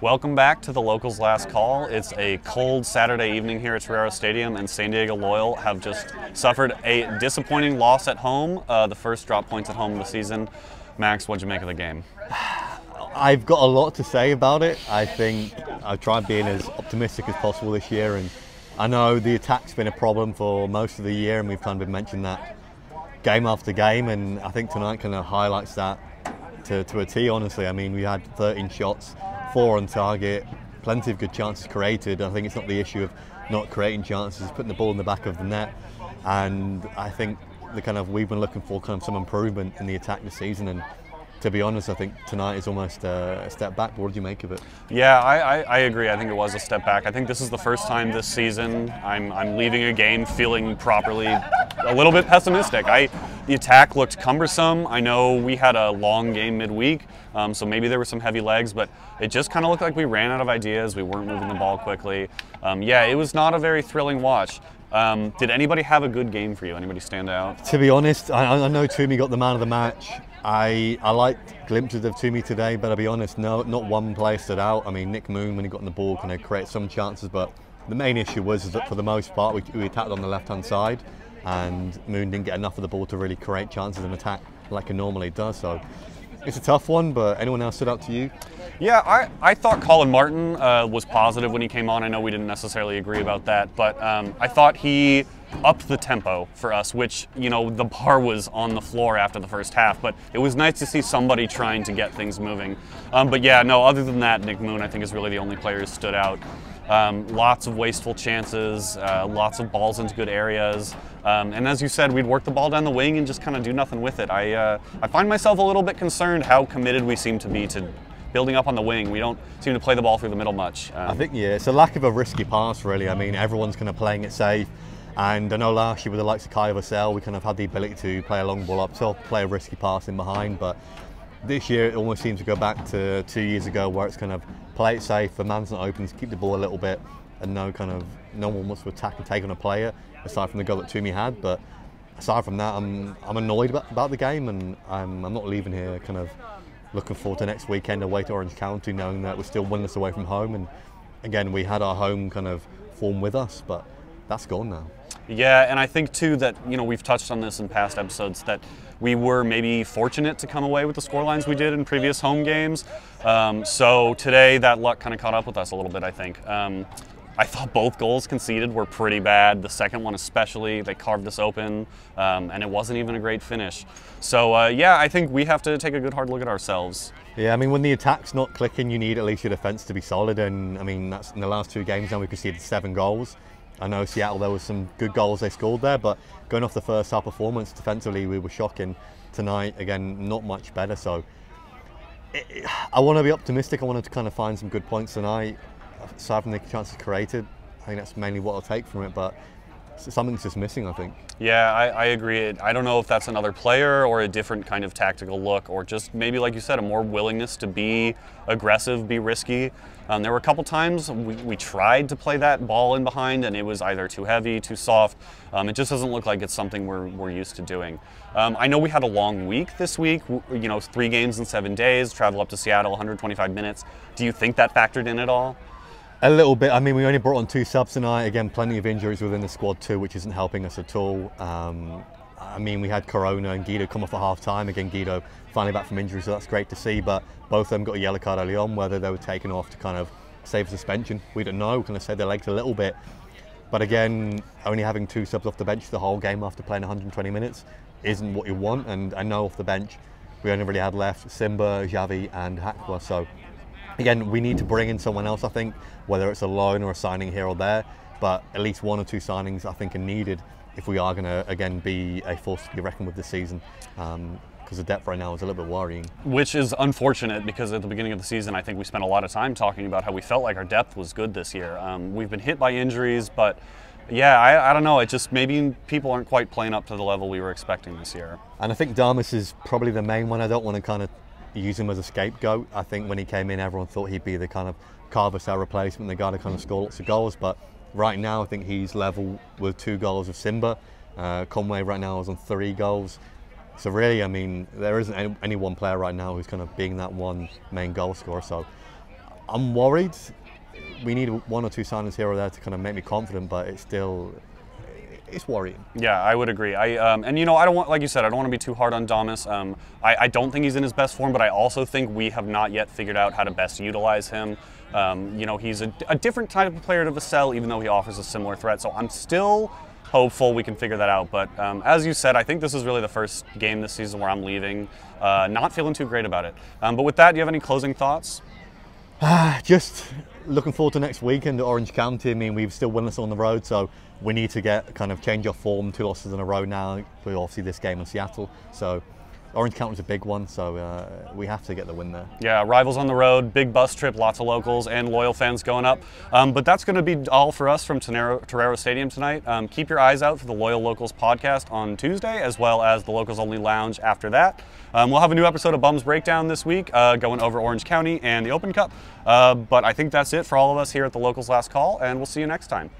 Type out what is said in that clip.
Welcome back to the Locals Last Call. It's a cold Saturday evening here at Torero Stadium, and San Diego Loyal have just suffered a disappointing loss at home, the first drop points at home of the season. Max, what'd you make of the game? I've got a lot to say about it. I think I've tried being as optimistic as possible this year, and I know the attack's been a problem for most of the year, and we've kind of been mentioning that game after game, and I think tonight kind of highlights that to a T, honestly. I mean, we had 13 shots, 4 on target, plenty of good chances created. I think it's not the issue of not creating chances, it's putting the ball in the back of the net. And I think we've been looking for some improvement in the attack this season, and to be honest, I think tonight is almost a step back. What did you make of it? Yeah, I agree. I think it was a step back. I think this is the first time this season I'm leaving a game feeling properly a little bit pessimistic. The attack looked cumbersome. I know we had a long game midweek, so maybe there were some heavy legs, but it just kind of looked like we ran out of ideas. We weren't moving the ball quickly. Yeah, it was not a very thrilling watch. Did anybody have a good game for you? Anybody stand out? To be honest, I know Toomey got the man of the match. I liked glimpses of Toomey today, but I'll be honest, no, not one player stood out. I mean, Nick Moon, when he got on the ball, kind of created some chances, but the main issue was that for the most part, we attacked on the left-hand side, and Moon didn't get enough of the ball to really create chances and attack like he normally does. So it's a tough one, but anyone else stood out to you? Yeah, I thought Colin Martin was positive when he came on. I know we didn't necessarily agree about that, but I thought he upped the tempo for us, which, you know, the bar was on the floor after the first half, but it was nice to see somebody trying to get things moving. But yeah, no, other than that, Nick Moon, I think, is really the only player who stood out. Lots of wasteful chances, lots of balls into good areas. And as you said, we'd work the ball down the wing and just kind of do nothing with it. I find myself a little bit concerned how committed we seem to be to building up on the wing. We don't seem to play the ball through the middle much. I think, yeah, it's a lack of a risky pass, really. I mean, everyone's kind of playing it safe. And I know last year with the likes of Kai Vassell, we kind of had the ability to play a long ball up top, play a risky pass in behind. But this year, it almost seems to go back to 2 years ago, where it's kind of play it safe, the man's not open, to keep the ball a little bit, and no one wants to attack and take on a player, aside from the goal that Toomey had. But aside from that, I'm annoyed about the game, and I'm not leaving here kind of looking forward to next weekend away to Orange County, knowing that we're still winless away from home. And again, we had our home kind of form with us, but that's gone now. Yeah, and I think too that, you know, we've touched on this in past episodes, that we were maybe fortunate to come away with the scorelines we did in previous home games. So today that luck kind of caught up with us a little bit, I think. I thought both goals conceded were pretty bad. The second one especially, they carved us open, and it wasn't even a great finish. So yeah, I think we have to take a good hard look at ourselves. Yeah, I mean, when the attack's not clicking, you need at least your defence to be solid, and I mean, that's in the last 2 games now we conceded 7 goals. I know Seattle, there was some good goals they scored there, but going off the first half performance, defensively we were shocking. Tonight, again, not much better. So I want to be optimistic. I wanted to kind of find some good points tonight, aside from the chances created. I think that's mainly what I'll take from it, but something's just missing, I think. Yeah, I agree. I don't know if that's another player or a different kind of tactical look, or just maybe, like you said, a more willingness to be aggressive, be risky. There were a couple times we tried to play that ball in behind, and it was either too heavy, too soft. It just doesn't look like it's something we're used to doing. I know we had a long week this week, you know, 3 games in 7 days, travel up to Seattle, 125 minutes. Do you think that factored in at all? A little bit. I mean, we only brought on 2 subs tonight. Again, plenty of injuries within the squad too, which isn't helping us at all. I mean, we had Corona and Guido come off at half time. Again, Guido finally back from injury, so that's great to see. But both of them got a yellow card early on. Whether they were taken off to kind of save suspension, we don't know. Kind of saved their legs a little bit. But again, only having 2 subs off the bench the whole game after playing 120 minutes isn't what you want. And I know off the bench, we only really had left Simba, Xavi and Hakwa. So again, we need to bring in someone else, I think, whether it's a loan or a signing here or there, but at least 1 or 2 signings I think are needed if we are going to, again, be a force to be reckoned with this season, because the depth right now is a little bit worrying. Which is unfortunate, because at the beginning of the season I think we spent a lot of time talking about how we felt like our depth was good this year. We've been hit by injuries, but yeah, I don't know, it just maybe people aren't quite playing up to the level we were expecting this year. And I think Damas is probably the main one. I don't want to kind of use him as a scapegoat. I think when he came in, everyone thought he'd be the kind of Carvassel replacement, the guy to kind of score lots of goals, but right now I think he's level with 2 goals of Simba. Conway right now is on 3 goals. So really, I mean, there isn't any one player right now who's kind of being that one main goal scorer. So I'm worried. We need one or two signings here or there to kind of make me confident, but it's worrying. Yeah, I would agree. And you know, I don't want, like you said, I don't want to be too hard on Damas. I don't think he's in his best form, but I also think we have not yet figured out how to best utilize him. You know, he's a different type of player to Vassell, even though he offers a similar threat. So I'm still hopeful we can figure that out. But as you said, I think this is really the first game this season where I'm leaving, not feeling too great about it. But with that, do you have any closing thoughts? Just looking forward to next weekend at Orange County. I mean, we've still winless on the road, so we need to change our form. 2 losses in a row now. We obviously this game in Seattle, so Orange County's a big one, so we have to get the win there. Yeah, rivals on the road, big bus trip, lots of locals and loyal fans going up. But that's going to be all for us from Torero Stadium tonight. Keep your eyes out for the Loyal Locals podcast on Tuesday, as well as the Locals Only Lounge after that. We'll have a new episode of Bums Breakdown this week, going over Orange County and the Open Cup. But I think that's it for all of us here at the Locals Last Call, and we'll see you next time.